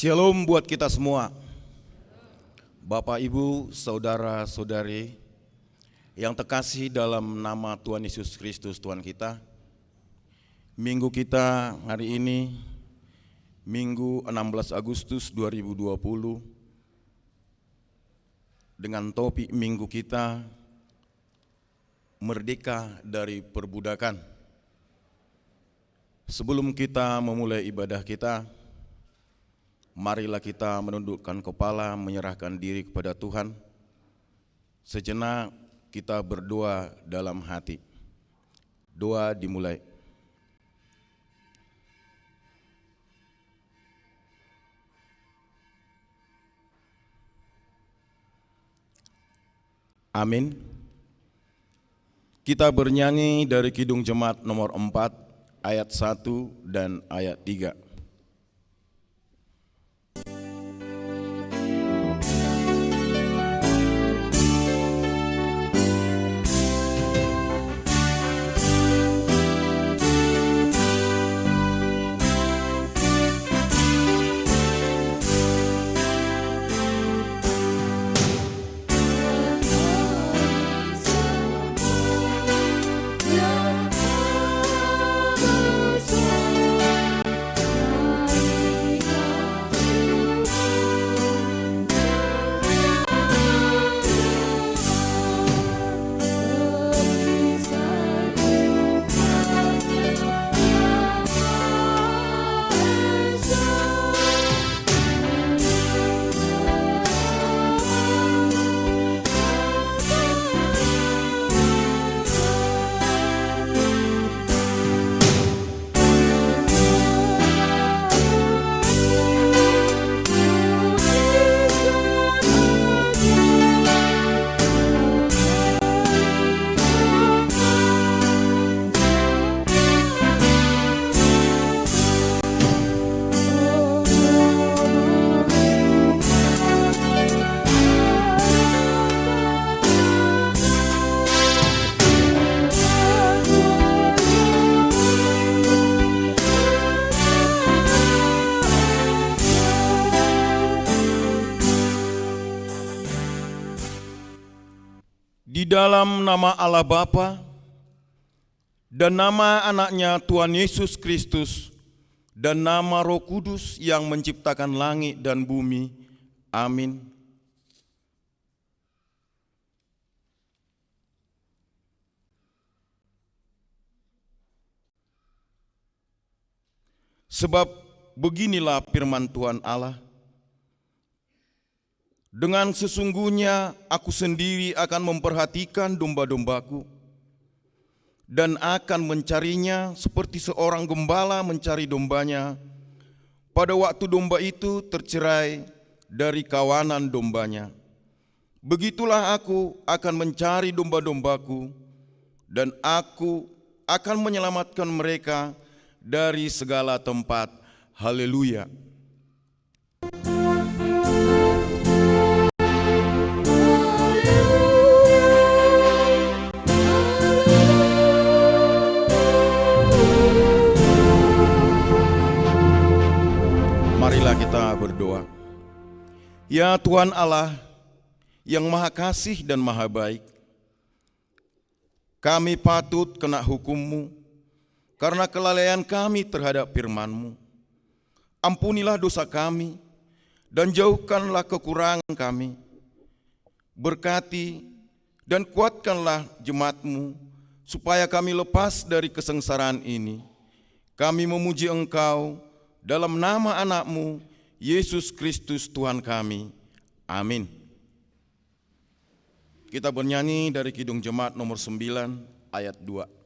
Shalom buat kita semua. Bapak, Ibu, Saudara-saudari yang terkasih dalam nama Tuhan Yesus Kristus Tuhan kita. Minggu kita hari ini, Minggu 16 Agustus 2020, dengan topik minggu kita, Merdeka dari Perbudakan. Sebelum kita memulai ibadah kita, marilah kita menundukkan kepala, menyerahkan diri kepada Tuhan. Sejenak kita berdoa dalam hati. Doa dimulai. Amin. Kita bernyanyi dari Kidung Jemaat nomor 4, ayat 1 dan ayat 3. Di dalam nama Allah Bapa dan nama anaknya Tuhan Yesus Kristus dan nama Roh Kudus yang menciptakan langit dan bumi. Amin. Sebab beginilah firman Tuhan Allah. Dengan sesungguhnya aku sendiri akan memperhatikan domba-dombaku dan akan mencarinya seperti seorang gembala mencari dombanya pada waktu domba itu tercerai dari kawanan dombanya. Begitulah aku akan mencari domba-dombaku dan aku akan menyelamatkan mereka dari segala tempat. Haleluya. Marilah kita berdoa. Ya Tuhan Allah yang Maha Kasih dan Maha Baik, kami patut kena hukum-Mu karena kelalaian kami terhadap firman-Mu. Ampunilah dosa kami dan jauhkanlah kekurangan kami. Berkati dan kuatkanlah jemaat-Mu supaya kami lepas dari kesengsaraan ini. Kami memuji Engkau dalam nama anak-Mu, Yesus Kristus Tuhan kami. Amin. Kita bernyanyi dari Kidung Jemaat nomor 9, ayat 2.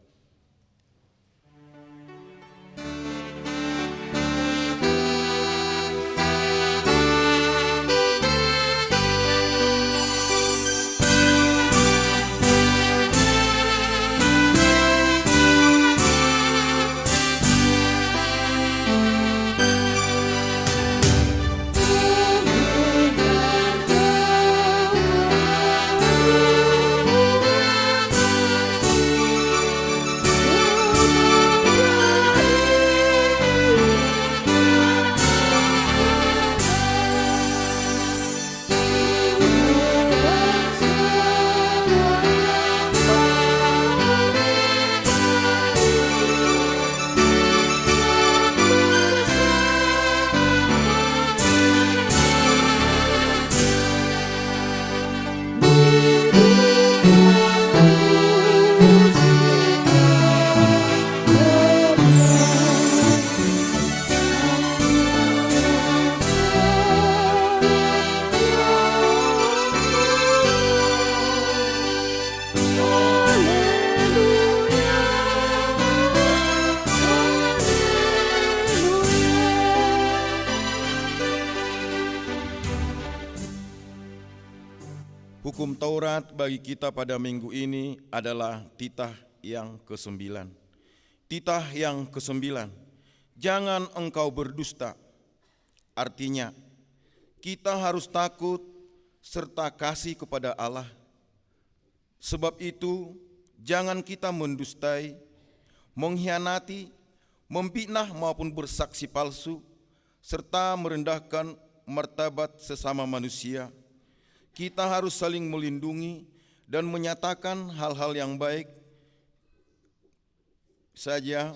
Hukum Taurat bagi kita pada minggu ini adalah titah yang ke-9. Titah yang ke-9, jangan engkau berdusta. Artinya, kita harus takut serta kasih kepada Allah. Sebab itu, jangan kita mendustai, mengkhianati, memfitnah maupun bersaksi palsu, serta merendahkan martabat sesama manusia. Kita harus saling melindungi dan menyatakan hal-hal yang baik saja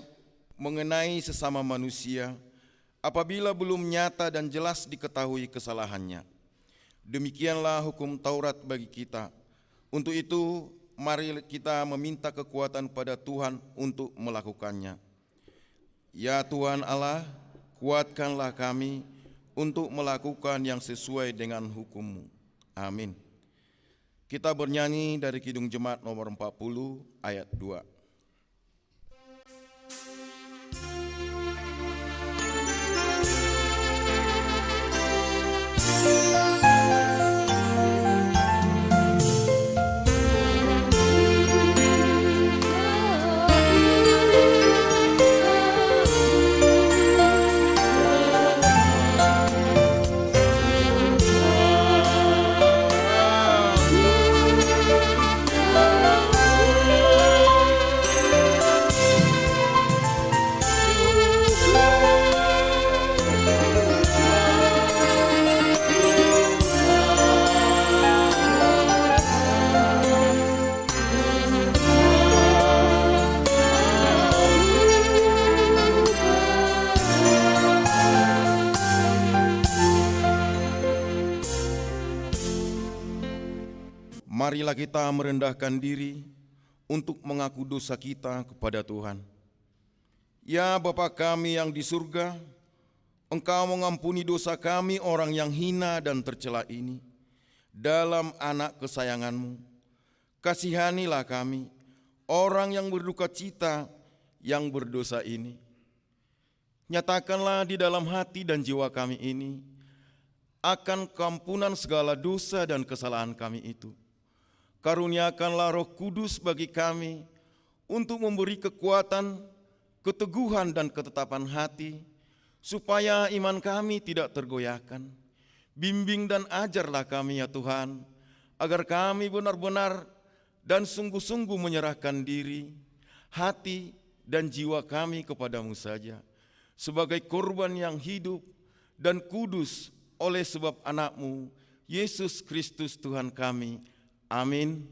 mengenai sesama manusia apabila belum nyata dan jelas diketahui kesalahannya. Demikianlah hukum Taurat bagi kita. Untuk itu, mari kita meminta kekuatan pada Tuhan untuk melakukannya. Ya Tuhan Allah, kuatkanlah kami untuk melakukan yang sesuai dengan hukum-Mu. Amin. Kita bernyanyi dari Kidung Jemaat nomor 40 ayat 2. Marilah kita merendahkan diri untuk mengaku dosa kita kepada Tuhan. Ya Bapa kami yang di surga, Engkau mengampuni dosa kami orang yang hina dan tercela ini. Dalam anak kesayangan-Mu, kasihanilah kami, orang yang berduka cita yang berdosa ini. Nyatakanlah di dalam hati dan jiwa kami ini akan keampunan segala dosa dan kesalahan kami itu. Karuniakanlah Roh Kudus bagi kami untuk memberi kekuatan, keteguhan dan ketetapan hati, supaya iman kami tidak tergoyahkan. Bimbing dan ajarlah kami ya Tuhan, agar kami benar-benar dan sungguh-sungguh menyerahkan diri, hati dan jiwa kami kepadamu saja, sebagai korban yang hidup dan kudus oleh sebab anak-Mu, Yesus Kristus Tuhan kami. Amin.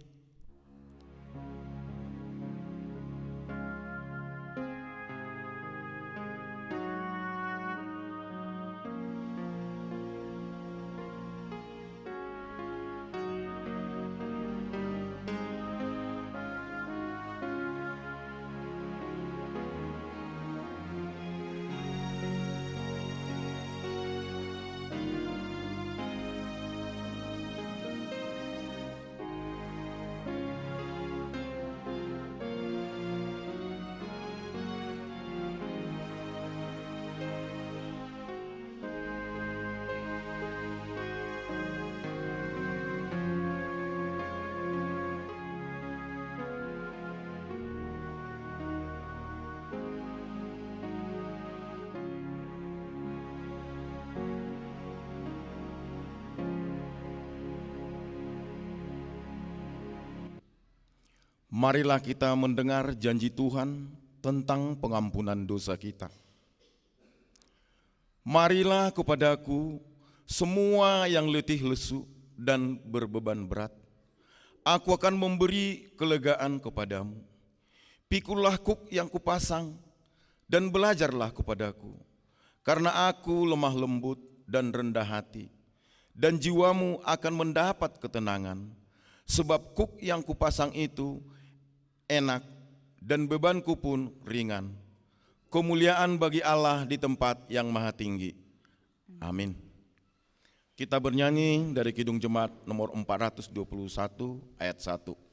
Marilah kita mendengar janji Tuhan tentang pengampunan dosa kita. Marilah kepadaku semua yang letih lesu dan berbeban berat. Aku akan memberi kelegaan kepadamu. Pikulah kuk yang kupasang dan belajarlah kepadaku. Karena aku lemah lembut dan rendah hati, dan jiwamu akan mendapat ketenangan. Sebab kuk yang kupasang itu enak dan bebanku pun ringan. Kemuliaan bagi Allah di tempat yang maha tinggi. Amin. Kita bernyanyi dari Kidung Jemaat nomor 421 ayat 1.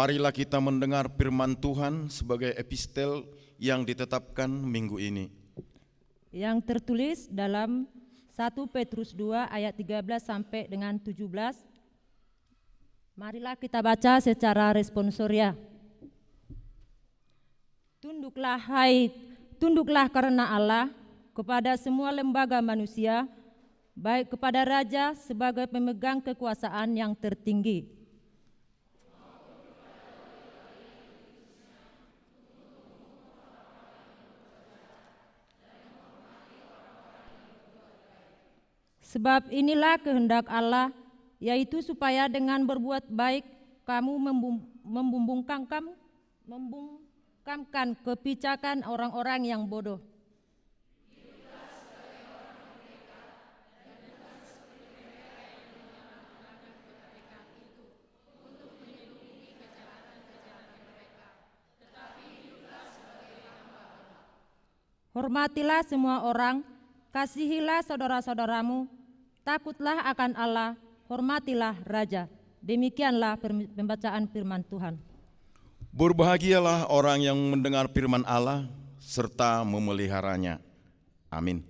Marilah kita mendengar firman Tuhan sebagai epistel yang ditetapkan minggu ini. Yang tertulis dalam 1 Petrus 2 ayat 13 sampai dengan 17. Marilah kita baca secara responsoria. Tunduklah karena Allah kepada semua lembaga manusia, baik kepada raja sebagai pemegang kekuasaan yang tertinggi. Sebab inilah kehendak Allah, yaitu supaya dengan berbuat baik kamu membungkamkan kebijakan orang-orang yang bodoh. Hormatilah semua orang, kasihilah saudara-saudaramu, takutlah akan Allah, hormatilah raja. Demikianlah pembacaan firman Tuhan. Berbahagialah orang yang mendengar firman Allah serta memeliharanya. Amin.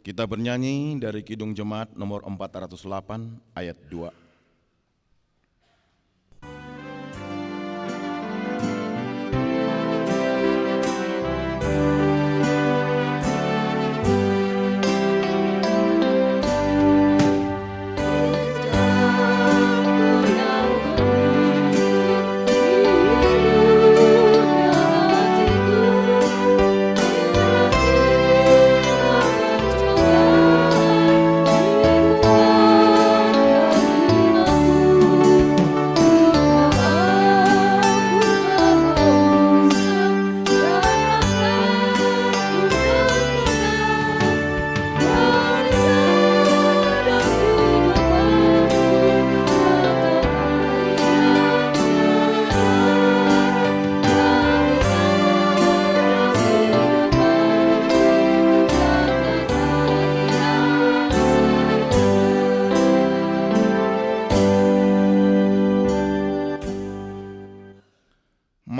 Kita bernyanyi dari Kidung Jemaat nomor 408 ayat 2.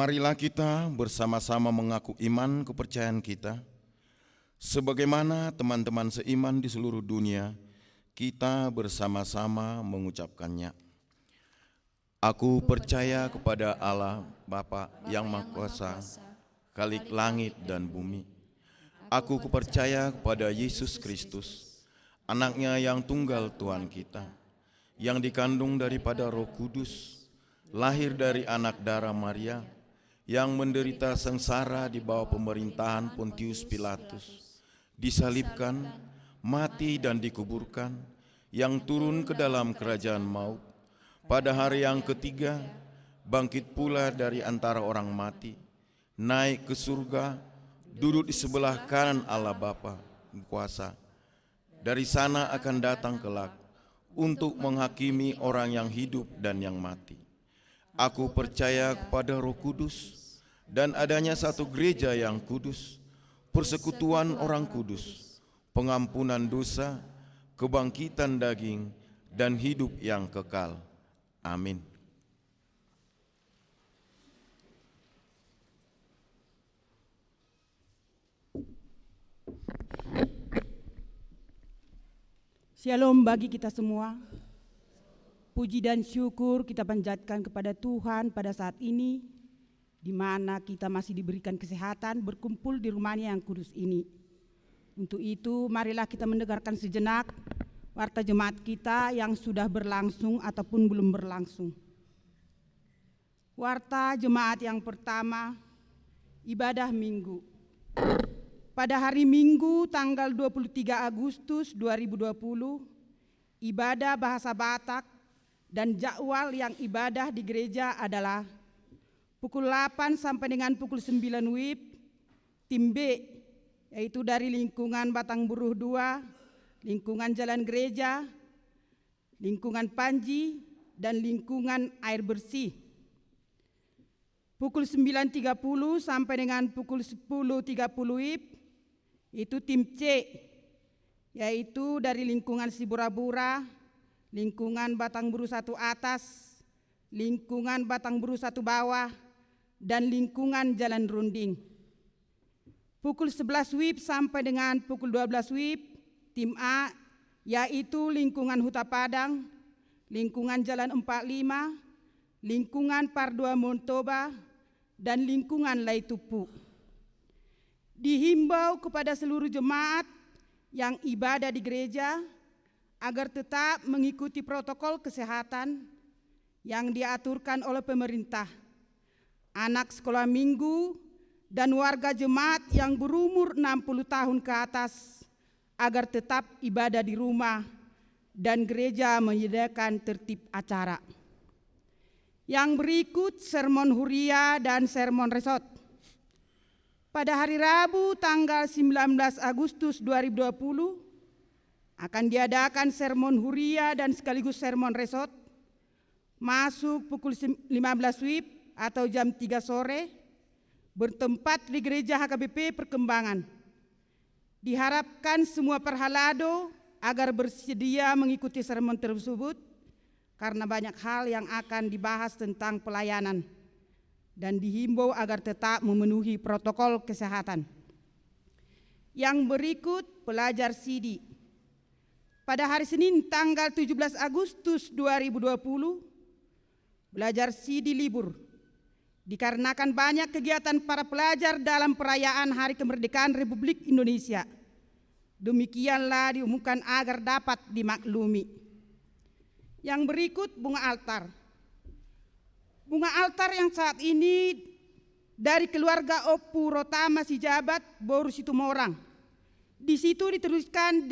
Marilah kita bersama-sama mengaku iman kepercayaan kita. Sebagaimana teman-teman seiman di seluruh dunia, kita bersama-sama mengucapkannya. Aku percaya kepada Allah Bapa yang Maha Kuasa, Khalik langit dan bumi. Aku percaya kepada Yesus Kristus, Anaknya yang tunggal Tuhan kita, yang dikandung daripada Roh Kudus, lahir dari anak darah Maria, yang menderita sengsara di bawah pemerintahan Pontius Pilatus, disalibkan, mati dan dikuburkan, yang turun ke dalam kerajaan maut, pada hari yang ketiga bangkit pula dari antara orang mati, naik ke surga, duduk di sebelah kanan Allah Bapa kuasa. Dari sana akan datang kelak untuk menghakimi orang yang hidup dan yang mati. Aku percaya kepada Roh Kudus dan adanya satu gereja yang kudus, persekutuan orang kudus, pengampunan dosa, kebangkitan daging, dan hidup yang kekal. Amin. Shalom bagi kita semua. Puji dan syukur kita panjatkan kepada Tuhan pada saat ini, di mana kita masih diberikan kesehatan berkumpul di rumahnya yang kudus ini. Untuk itu, marilah kita mendengarkan sejenak warta jemaat kita yang sudah berlangsung ataupun belum berlangsung. Warta jemaat yang pertama, ibadah Minggu. Pada hari Minggu tanggal 23 Agustus 2020, ibadah bahasa Batak dan jadwal yang ibadah di gereja adalah pukul 8 sampai dengan pukul 9 WIB, tim B, yaitu dari lingkungan Batang Buruh 2, lingkungan Jalan Gereja, lingkungan Panji, dan lingkungan air bersih. Pukul 9.30 sampai dengan pukul 10.30 WIB, itu tim C, yaitu dari lingkungan Sibura-Bura, lingkungan Batangburu 1 atas, lingkungan Batangburu 1 bawah, dan lingkungan Jalan Runding. Pukul 11 WIB sampai dengan pukul 12 WIB, tim A, yaitu lingkungan Huta Padang, lingkungan Jalan 45, lingkungan Pardua Montoba, dan lingkungan Laitupu. Dihimbau kepada seluruh jemaat yang ibadah di gereja agar tetap mengikuti protokol kesehatan yang diaturkan oleh pemerintah. Anak sekolah minggu dan warga jemaat yang berumur 60 tahun ke atas agar tetap ibadah di rumah dan gereja menyediakan tertib acara. Yang berikut sermon huria dan sermon resot. Pada hari Rabu tanggal 19 Agustus 2020 akan diadakan sermon huria dan sekaligus sermon resot masuk pukul 15 WIB atau jam 3 sore bertempat di Gereja HKBP Perkembangan. Diharapkan semua perhalado agar bersedia mengikuti sermon tersebut karena banyak hal yang akan dibahas tentang pelayanan dan dihimbau agar tetap memenuhi protokol kesehatan. Yang berikut pelajar CD. Pada hari Senin tanggal 17 Agustus 2020, belajar CD libur dikarenakan banyak kegiatan para pelajar dalam perayaan Hari Kemerdekaan Republik Indonesia. Demikianlah diumumkan agar dapat dimaklumi. Yang berikut bunga altar. Bunga altar yang saat ini dari keluarga Opu Rotama Sijabat Boru Situmorang. Di situ dituliskan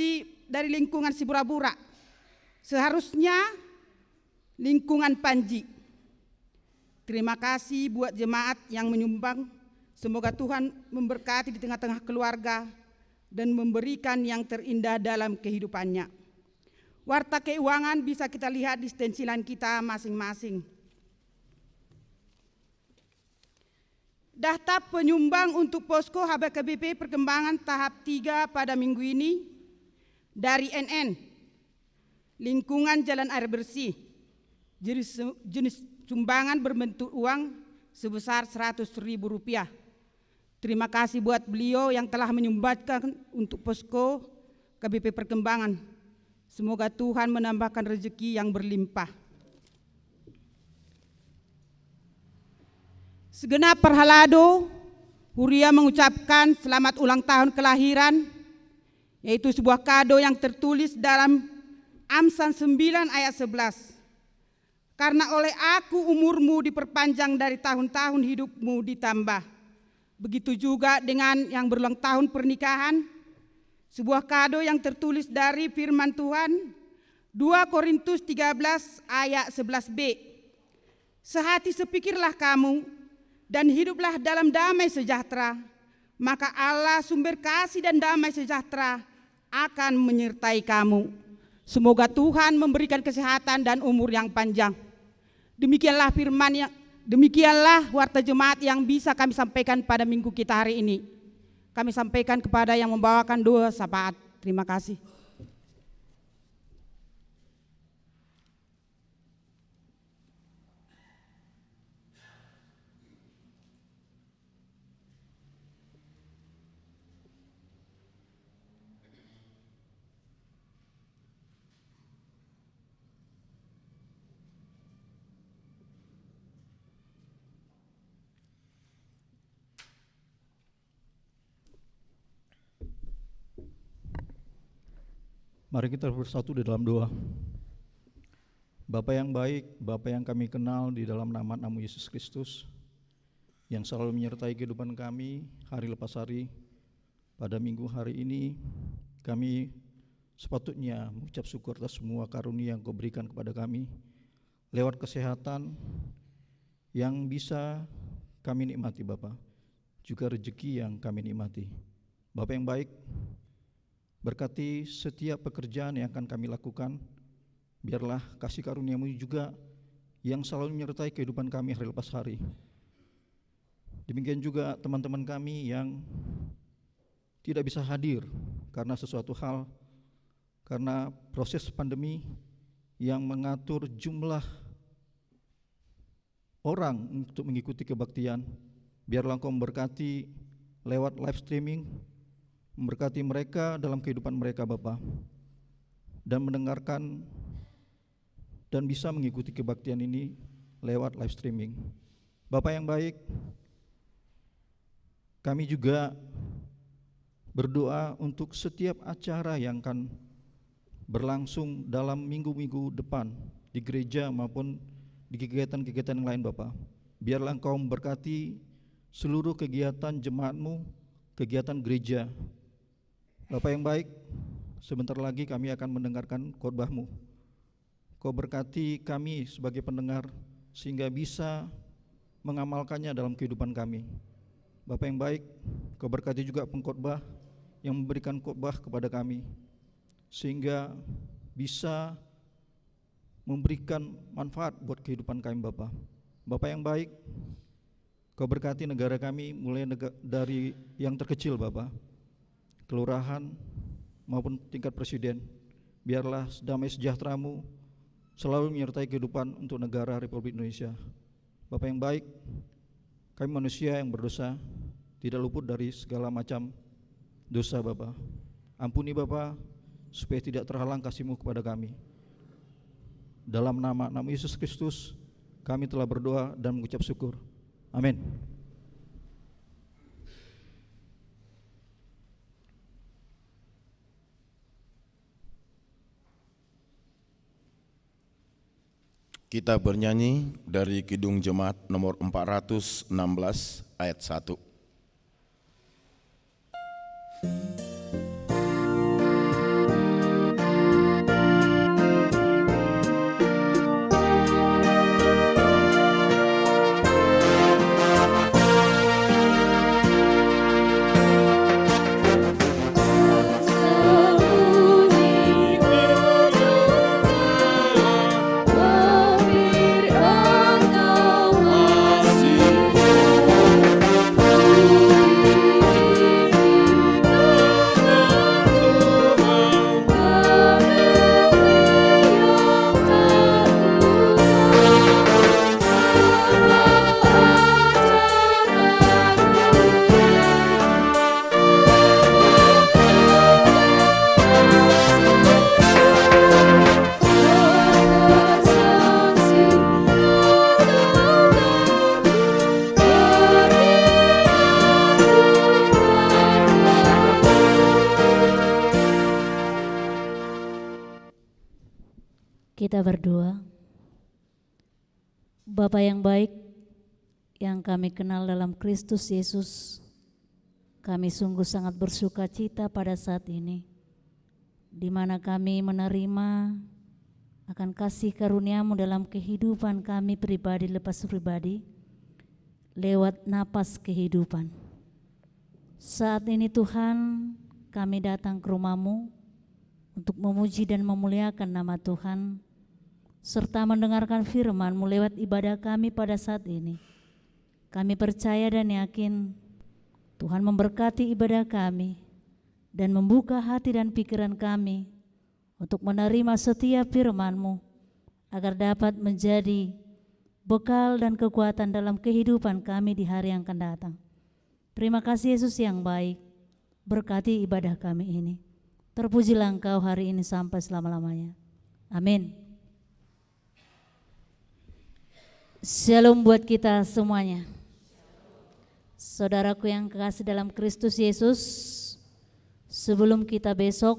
dari lingkungan Sibura-Bura. Seharusnya lingkungan Panji. Terima kasih buat jemaat yang menyumbang. Semoga Tuhan memberkati di tengah-tengah keluarga dan memberikan yang terindah dalam kehidupannya. Warta keuangan bisa kita lihat di stensilan kita masing-masing. Daftar penyumbang untuk posko HKBP Perkembangan tahap 3 pada minggu ini dari NN, lingkungan Jalan Air Bersih, jenis sumbangan berbentuk uang sebesar Rp100.000. Terima kasih buat beliau yang telah menyumbangkan untuk posko KBP Perkembangan. Semoga Tuhan menambahkan rezeki yang berlimpah. Segenap perhalado, huria mengucapkan selamat ulang tahun kelahiran, yaitu sebuah kado yang tertulis dalam Amsal 9 ayat 11. Karena oleh aku umurmu diperpanjang dari tahun-tahun hidupmu ditambah. Begitu juga dengan yang berulang tahun pernikahan, sebuah kado yang tertulis dari firman Tuhan 2 Korintus 13 ayat 11b. Sehati sepikirlah kamu dan hiduplah dalam damai sejahtera, maka Allah sumber kasih dan damai sejahtera akan menyertai kamu. Semoga Tuhan memberikan kesehatan dan umur yang panjang. Demikianlah firman yang demikianlah warta jemaat yang bisa kami sampaikan pada minggu kita hari ini. Kami sampaikan kepada yang membawakan doa syafaat. Terima kasih. Mari kita bersatu di dalam doa. Bapa yang baik, Bapa yang kami kenal di dalam nama Yesus Kristus, yang selalu menyertai kehidupan kami hari lepas hari, pada minggu hari ini kami sepatutnya mengucap syukur atas semua karunia yang Kau berikan kepada kami, lewat kesehatan yang bisa kami nikmati Bapa, juga rezeki yang kami nikmati. Bapa yang baik, berkati setiap pekerjaan yang akan kami lakukan, biarlah kasih karunia-Mu juga yang selalu menyertai kehidupan kami hari lepas hari. Demikian juga teman-teman kami yang tidak bisa hadir karena sesuatu hal karena proses pandemi yang mengatur jumlah orang untuk mengikuti kebaktian. Biarlah Engkau memberkati lewat live streaming, memberkati mereka dalam kehidupan mereka Bapa, dan mendengarkan dan bisa mengikuti kebaktian ini lewat live streaming. Bapa yang baik, kami juga berdoa untuk setiap acara yang akan berlangsung dalam minggu-minggu depan di gereja maupun di kegiatan-kegiatan yang lain Bapa. Biarlah Engkau memberkati seluruh kegiatan jemaat-Mu, kegiatan gereja. Bapa yang baik, sebentar lagi kami akan mendengarkan khotbah-Mu. Kau berkati kami sebagai pendengar sehingga bisa mengamalkannya dalam kehidupan kami. Bapa yang baik, Kau berkati juga pengkhotbah yang memberikan khotbah kepada kami sehingga bisa memberikan manfaat buat kehidupan kami Bapa. Bapa yang baik, Kau berkati negara kami mulai dari yang terkecil Bapa, kelurahan maupun tingkat presiden. Biarlah damai sejahtera-Mu selalu menyertai kehidupan untuk negara Republik Indonesia. Bapa yang baik, kami manusia yang berdosa, tidak luput dari segala macam dosa Bapa. Ampuni Bapa, supaya tidak terhalang kasih-Mu kepada kami. Dalam nama Yesus Kristus, kami telah berdoa dan mengucap syukur. Amin. Kita bernyanyi dari Kidung Jemaat nomor 416 ayat 1. Kita berdoa. Bapa yang baik, yang kami kenal dalam Kristus Yesus, kami sungguh sangat bersuka cita pada saat ini, di mana kami menerima akan kasih karunia-Mu dalam kehidupan kami pribadi lepas pribadi, lewat napas kehidupan. Saat ini Tuhan, kami datang ke rumah-Mu untuk memuji dan memuliakan nama Tuhan, serta mendengarkan firman-Mu lewat ibadah kami pada saat ini. Kami percaya dan yakin Tuhan memberkati ibadah kami dan membuka hati dan pikiran kami untuk menerima setiap firman-Mu agar dapat menjadi bekal dan kekuatan dalam kehidupan kami di hari yang akan datang. Terima kasih Yesus yang baik, berkati ibadah kami ini. Terpujilah Engkau hari ini sampai selama-lamanya. Amin. Shalom buat kita semuanya. Saudaraku yang kekasih dalam Kristus Yesus, sebelum kita besok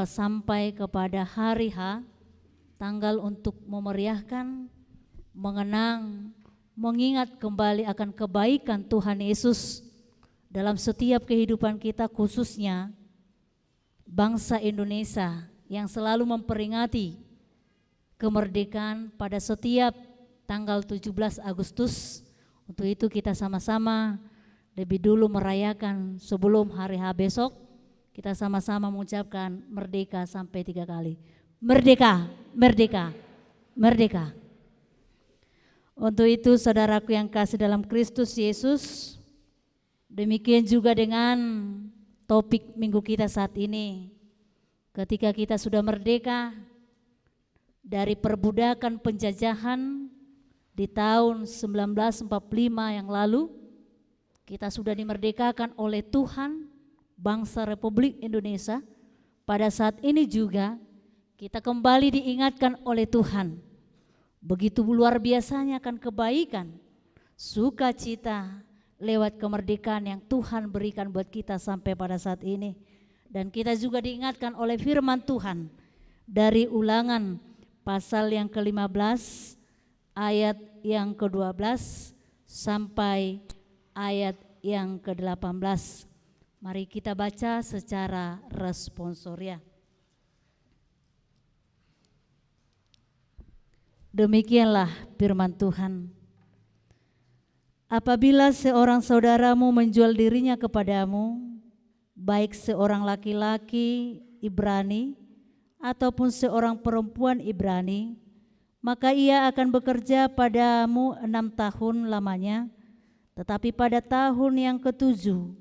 sampai kepada hari H, tanggal untuk memeriahkan, mengenang, mengingat kembali akan kebaikan Tuhan Yesus dalam setiap kehidupan kita, khususnya bangsa Indonesia yang selalu memperingati kemerdekaan pada setiap tanggal 17 Agustus. Untuk itu kita sama-sama lebih dulu merayakan sebelum hari H besok, kita sama-sama mengucapkan merdeka sampai 3 kali. Merdeka, merdeka, merdeka. Untuk itu saudaraku yang kasih dalam Kristus Yesus, demikian juga dengan topik minggu kita saat ini. Ketika kita sudah merdeka dari perbudakan penjajahan di tahun 1945 yang lalu, kita sudah dimerdekakan oleh Tuhan, bangsa Republik Indonesia. Pada saat ini juga kita kembali diingatkan oleh Tuhan. Begitu luar biasanya akan kebaikan, sukacita lewat kemerdekaan yang Tuhan berikan buat kita sampai pada saat ini. Dan kita juga diingatkan oleh firman Tuhan dari Ulangan pasal yang ke-15 ayat yang ke-12 sampai ayat yang ke-18. Mari kita baca secara responsoria. Demikianlah firman Tuhan. Apabila seorang saudaramu menjual dirinya kepadamu, baik seorang laki-laki Ibrani ataupun seorang perempuan Ibrani, maka ia akan bekerja padamu 6 tahun lamanya, tetapi pada tahun yang ke-7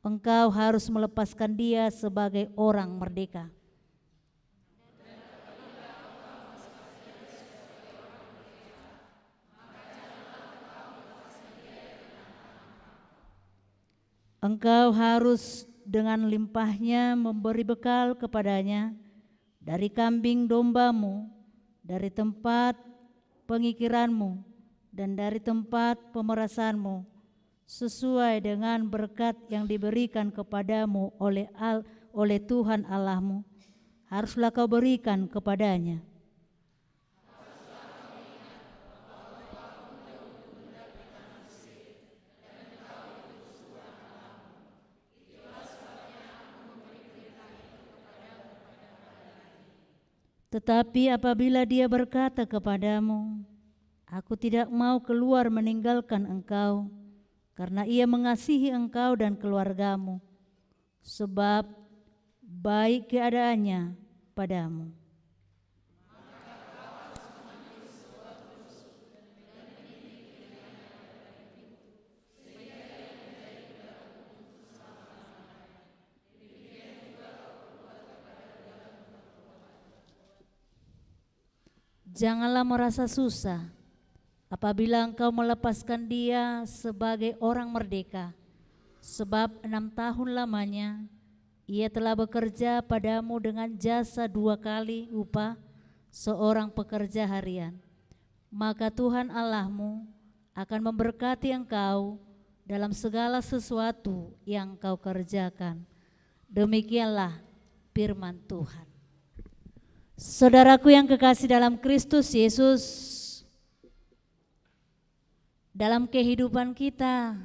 engkau harus melepaskan dia sebagai orang merdeka. Engkau harus dengan limpahnya memberi bekal kepadanya dari kambing dombamu, dari tempat pengikiranmu, dan dari tempat pemerasanmu, sesuai dengan berkat yang diberikan kepadamu oleh Tuhan Allahmu, haruslah kau berikan kepadanya. Tetapi apabila dia berkata kepadamu, aku tidak mau keluar meninggalkan engkau, karena ia mengasihi engkau dan keluargamu, sebab baik keadaannya padamu. Janganlah merasa susah apabila engkau melepaskan dia sebagai orang merdeka, sebab 6 tahun lamanya ia telah bekerja padamu dengan jasa 2 kali upah seorang pekerja harian. Maka Tuhan Allahmu akan memberkati engkau dalam segala sesuatu yang kau kerjakan. Demikianlah firman Tuhan. Saudaraku yang kekasih dalam Kristus Yesus, dalam kehidupan kita,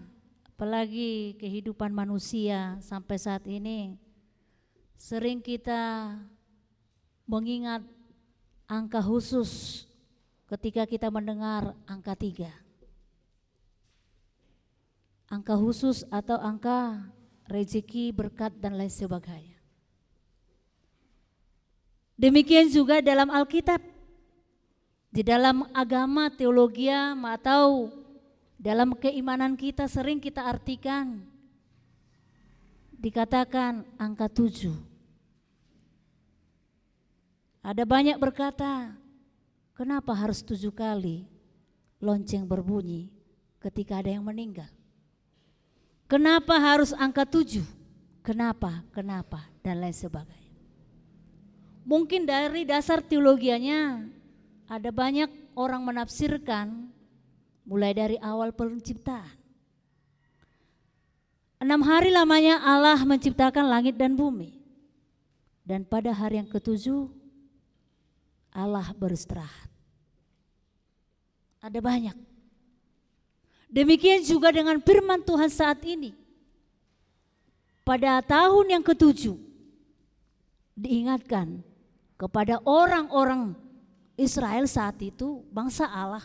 apalagi kehidupan manusia sampai saat ini, sering kita mengingat angka khusus ketika kita mendengar angka 3. Angka khusus atau angka rezeki, berkat, dan lain sebagainya. Demikian juga dalam Alkitab, di dalam agama teologi atau dalam keimanan kita sering kita artikan, dikatakan angka 7. Ada banyak berkata, kenapa harus 7 kali lonceng berbunyi ketika ada yang meninggal? Kenapa harus angka 7? Kenapa, dan lain sebagainya. Mungkin dari dasar teologianya ada banyak orang menafsirkan mulai dari awal penciptaan. 6 hari lamanya Allah menciptakan langit dan bumi. Dan pada hari yang ke-7 Allah beristirahat. Ada banyak. Demikian juga dengan firman Tuhan saat ini. Pada tahun yang ke-7 diingatkan kepada orang-orang Israel saat itu, bangsa Allah.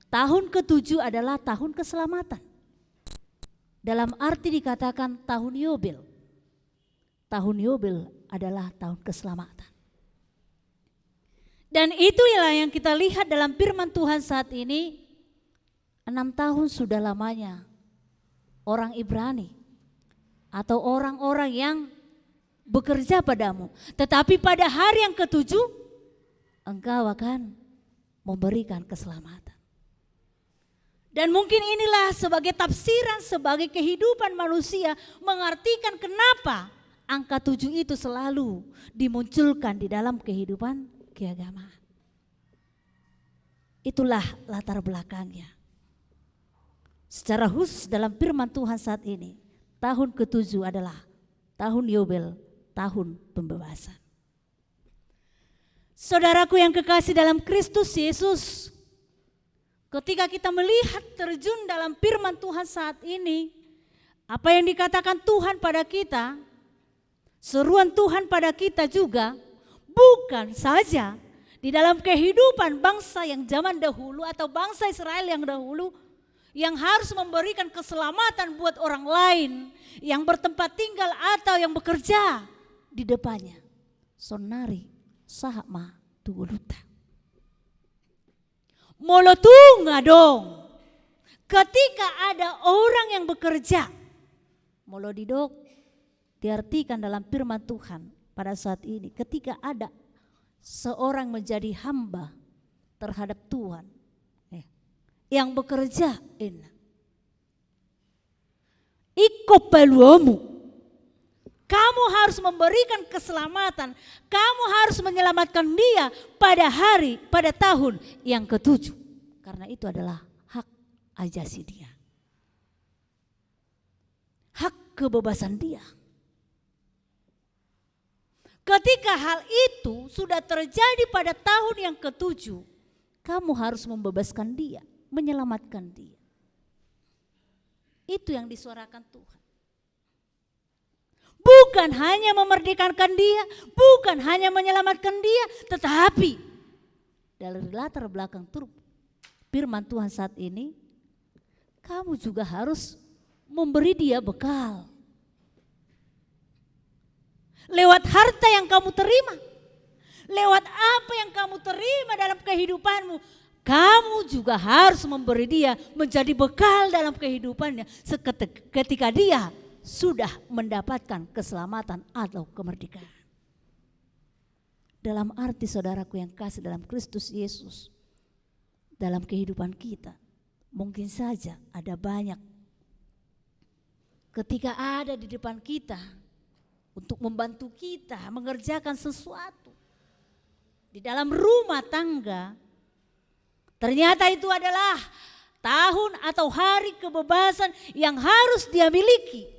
Tahun ke-7 adalah tahun keselamatan. Dalam arti dikatakan tahun Yobel. Tahun Yobel adalah tahun keselamatan. Dan itulah yang kita lihat dalam firman Tuhan saat ini. 6 tahun sudah lamanya orang Ibrani atau orang-orang yang bekerja padamu. Tetapi pada hari yang ketujuh engkau akan memberikan keselamatan. Dan mungkin inilah sebagai tafsiran, sebagai kehidupan manusia mengartikan kenapa angka 7 itu selalu dimunculkan di dalam kehidupan keagamaan. Itulah latar belakangnya. Secara khusus dalam firman Tuhan saat ini, tahun ke-7 adalah tahun Yobel, tahun pembebasan. Saudaraku yang kekasih dalam Kristus Yesus, ketika kita melihat terjun dalam firman Tuhan saat ini, apa yang dikatakan Tuhan pada kita, seruan Tuhan pada kita juga, bukan saja di dalam kehidupan bangsa yang zaman dahulu atau bangsa Israel yang dahulu, yang harus memberikan keselamatan buat orang lain yang bertempat tinggal atau yang bekerja di depannya. Sonari sahama tuguluta. Molotunga dong. Ketika ada orang yang bekerja, molodidok diartikan dalam firman Tuhan pada saat ini. Ketika ada seorang menjadi hamba terhadap Tuhan, yang bekerja, iko peluamu. Kamu harus memberikan keselamatan, kamu harus menyelamatkan dia pada tahun yang ke-7. Karena itu adalah hak ajasi dia. Hak kebebasan dia. Ketika hal itu sudah terjadi pada tahun yang ke-7, kamu harus membebaskan dia, menyelamatkan dia. Itu yang disuarakan Tuhan. Bukan hanya memerdekakan dia, bukan hanya menyelamatkan dia, tetapi dari latar belakang firman Tuhan saat ini, kamu juga harus memberi dia bekal. Lewat harta yang kamu terima, lewat apa yang kamu terima dalam kehidupanmu, kamu juga harus memberi dia menjadi bekal dalam kehidupannya ketika dia sudah mendapatkan keselamatan atau kemerdekaan. Dalam arti saudaraku yang kasih dalam Kristus Yesus, dalam kehidupan kita mungkin saja ada banyak ketika ada di depan kita untuk membantu kita mengerjakan sesuatu di dalam rumah tangga. Ternyata itu adalah tahun atau hari kebebasan yang harus dia miliki.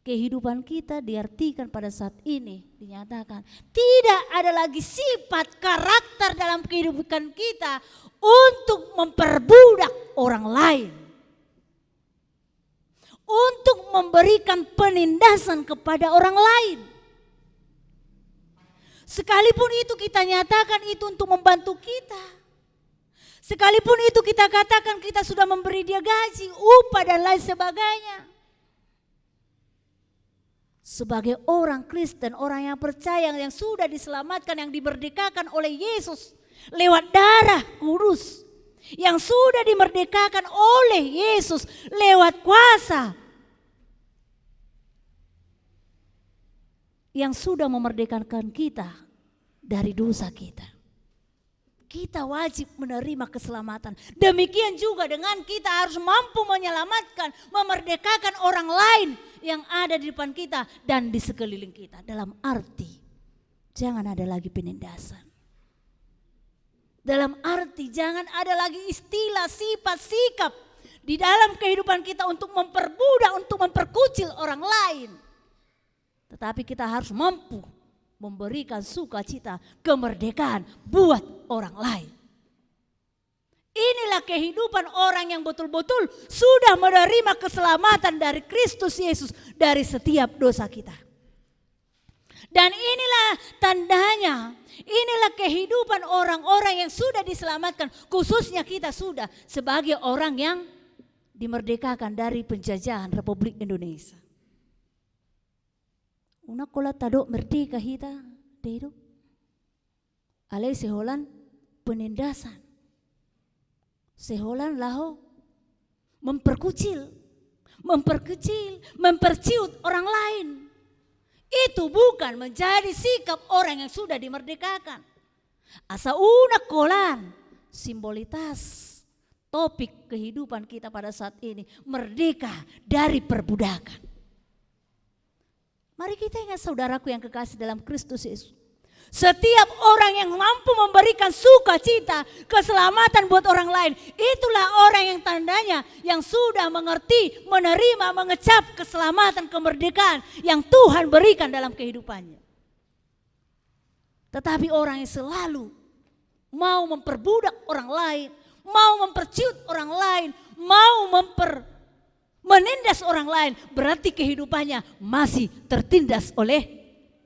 Kehidupan kita diartikan pada saat ini dinyatakan tidak ada lagi sifat karakter dalam kehidupan kita untuk memperbudak orang lain, untuk memberikan penindasan kepada orang lain. Sekalipun itu kita nyatakan itu untuk membantu kita, sekalipun itu kita katakan kita sudah memberi dia gaji, upah dan lain sebagainya. Sebagai orang Kristen, orang yang percaya, yang sudah diselamatkan, yang dimerdekakan oleh Yesus lewat darah kudus, yang sudah dimerdekakan oleh Yesus lewat kuasa, yang sudah memerdekakan kita dari dosa kita. Kita wajib menerima keselamatan. Demikian juga dengan kita harus mampu menyelamatkan, memerdekakan orang lain yang ada di depan kita dan di sekeliling kita. Dalam arti jangan ada lagi penindasan. Dalam arti jangan ada lagi istilah, sifat, sikap di dalam kehidupan kita untuk memperbudak, untuk memperkucil orang lain. Tetapi kita harus mampu memberikan sukacita, kemerdekaan buat orang lain. Inilah kehidupan orang yang betul-betul sudah menerima keselamatan dari Kristus Yesus dari setiap dosa kita. Dan inilah tandanya, inilah kehidupan orang-orang yang sudah diselamatkan, khususnya kita sudah sebagai orang yang dimerdekakan dari penjajahan Republik Indonesia. Una kola tadok merdeka kita, dedo. Alai seholan penindasan. Seholan laho memperkucil, memperkecil, memperciut orang lain. Itu bukan menjadi sikap orang yang sudah dimerdekakan. Asa una kolan simbolitas topik kehidupan kita pada saat ini, merdeka dari perbudakan. Mari kita ingat saudaraku yang kekasih dalam Kristus Yesus. Setiap orang yang mampu memberikan sukacita, keselamatan buat orang lain, itulah orang yang tandanya yang sudah mengerti, menerima, mengecap keselamatan, kemerdekaan yang Tuhan berikan dalam kehidupannya. Tetapi orang yang selalu mau memperbudak orang lain, mau memperciut orang lain, mau menindas orang lain, berarti kehidupannya masih tertindas oleh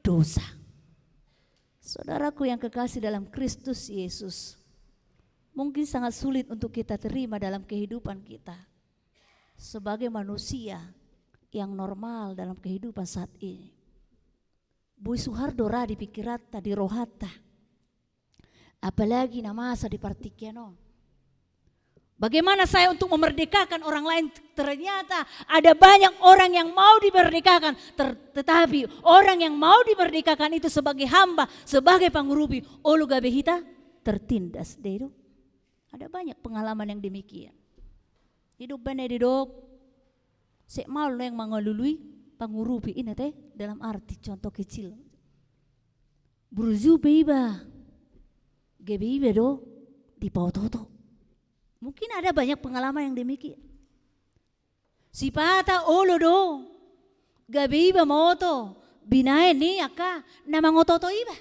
dosa. Saudaraku yang kekasih dalam Kristus Yesus, mungkin sangat sulit untuk kita terima dalam kehidupan kita sebagai manusia yang normal dalam kehidupan saat ini. Bui Suhardo di pikirata di rohata, apalagi namasa di partikiano. Bagaimana saya untuk memerdekakan orang lain? Ternyata ada banyak orang yang mau dimerdekakan, tetapi orang yang mau dimerdekakan itu sebagai hamba, sebagai pangurubi, olu gabehita tertindas. Dedo. Ada banyak pengalaman yang demikian. Hidup benedidok, sekmal yang mengelului pangurubi ini teh dalam arti contoh kecil. Bruzu beiba, gebeiba do di pautoto. Mungkin ada banyak pengalaman yang demikian. Si pata olo do, gabi iba moto, binae ni aka nama ngototo iba.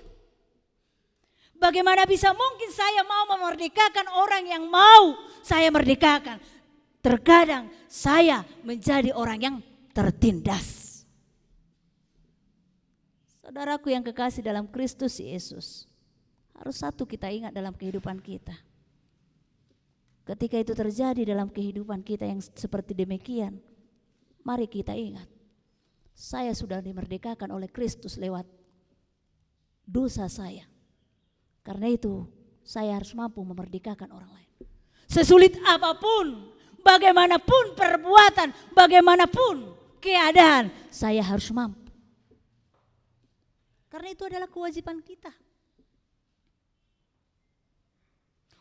Bagaimana bisa mungkin saya mau memerdekakan orang yang mau saya merdekakan? Terkadang saya menjadi orang yang tertindas. Saudaraku yang kekasih dalam Kristus Yesus, harus satu kita ingat dalam kehidupan kita. Ketika itu terjadi dalam kehidupan kita yang seperti demikian, mari kita ingat, saya sudah dimerdekakan oleh Kristus lewat dosa saya. Karena itu saya harus mampu memerdekakan orang lain. Sesulit apapun, bagaimanapun perbuatan, bagaimanapun keadaan, saya harus mampu. Karena itu adalah kewajiban kita.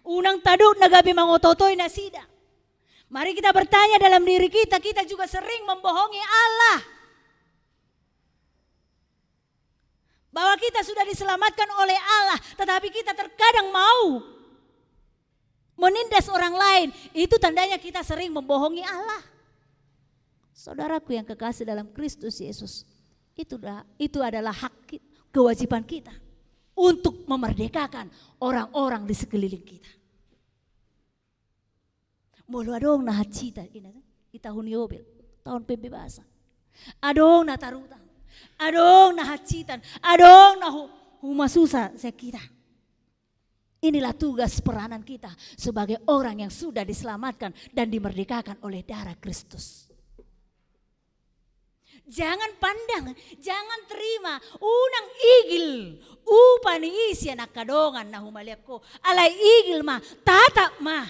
Unang taduk nagabi mangototoy na sida. Mari kita bertanya dalam diri kita, kita juga sering membohongi Allah. Bahwa kita sudah diselamatkan oleh Allah, tetapi kita terkadang mau menindas orang lain. Itu tandanya kita sering membohongi Allah. Saudaraku yang kekasih dalam Kristus Yesus, itu adalah hak kita, kewajiban kita untuk memerdekakan orang-orang di sekeliling kita. Mulu adong na hacita di tahun Yobel, tahun pembebasan. Adong na tarutan, adong na hacitan, adong na humasusa sa kita. Inilah tugas peranan kita sebagai orang yang sudah diselamatkan dan dimerdekakan oleh darah Kristus. Jangan pandang, jangan terima unang igil upani isya nakadongan na humaliak ko. Alay igil ma, tatap ma.